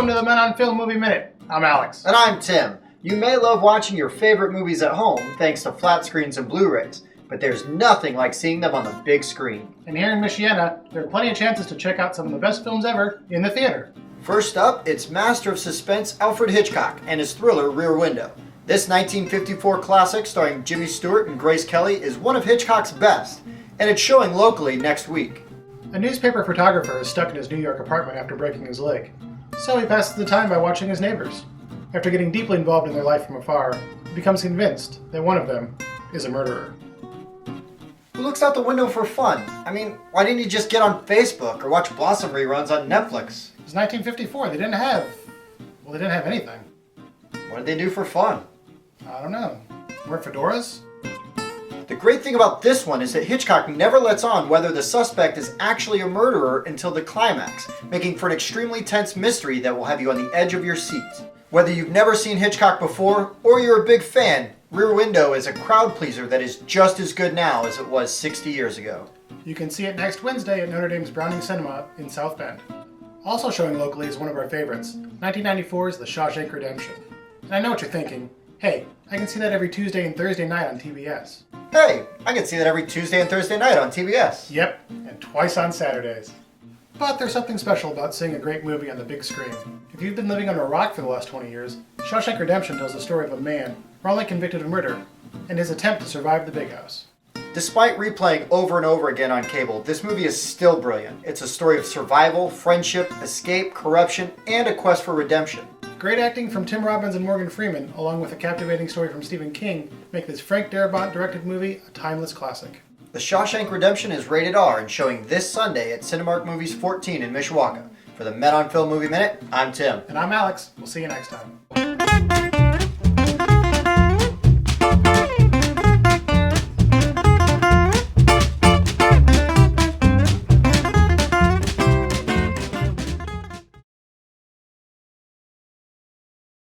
Welcome to the Men on Film Movie Minute. I'm Alex. And I'm Tim. You may love watching your favorite movies at home thanks to flat screens and Blu-rays, but there's nothing like seeing them on the big screen. And here in Michiana, there are plenty of chances to check out some of the best films ever in the theater. First up, it's master of suspense Alfred Hitchcock and his thriller Rear Window. This 1954 classic starring Jimmy Stewart and Grace Kelly is one of Hitchcock's best, and it's showing locally next week. A newspaper photographer is stuck in his New York apartment after breaking his leg, so he passes the time by watching his neighbors. After getting deeply involved in their life from afar, he becomes convinced that one of them is a murderer. Who looks out the window for fun? I mean, why didn't you just get on Facebook or watch Blossom reruns on Netflix? It was 1954. They didn't have anything. What did they do for fun? I don't know. Wear fedoras? The great thing about this one is that Hitchcock never lets on whether the suspect is actually a murderer until the climax, making for an extremely tense mystery that will have you on the edge of your seat. Whether you've never seen Hitchcock before or you're a big fan, Rear Window is a crowd pleaser that is just as good now as it was 60 years ago. You can see it next Wednesday at Notre Dame's Browning Cinema in South Bend. Also showing locally is one of our favorites, 1994's The Shawshank Redemption. And I know what you're thinking. Hey, I can see that every Tuesday and Thursday night on TBS. Hey, I can see that every Tuesday and Thursday night on TBS. Yep, and twice on Saturdays. But there's something special about seeing a great movie on the big screen. If you've been living under a rock for the last 20 years, Shawshank Redemption tells the story of a man wrongly convicted of murder and his attempt to survive the big house. Despite replaying over and over again on cable, this movie is still brilliant. It's a story of survival, friendship, escape, corruption, and a quest for redemption. Great acting from Tim Robbins and Morgan Freeman, along with a captivating story from Stephen King, make this Frank Darabont-directed movie a timeless classic. The Shawshank Redemption is rated R and showing this Sunday at Cinemark Movies 14 in Mishawaka. For the Men on Film Movie Minute, I'm Tim. And I'm Alex. We'll see you next time.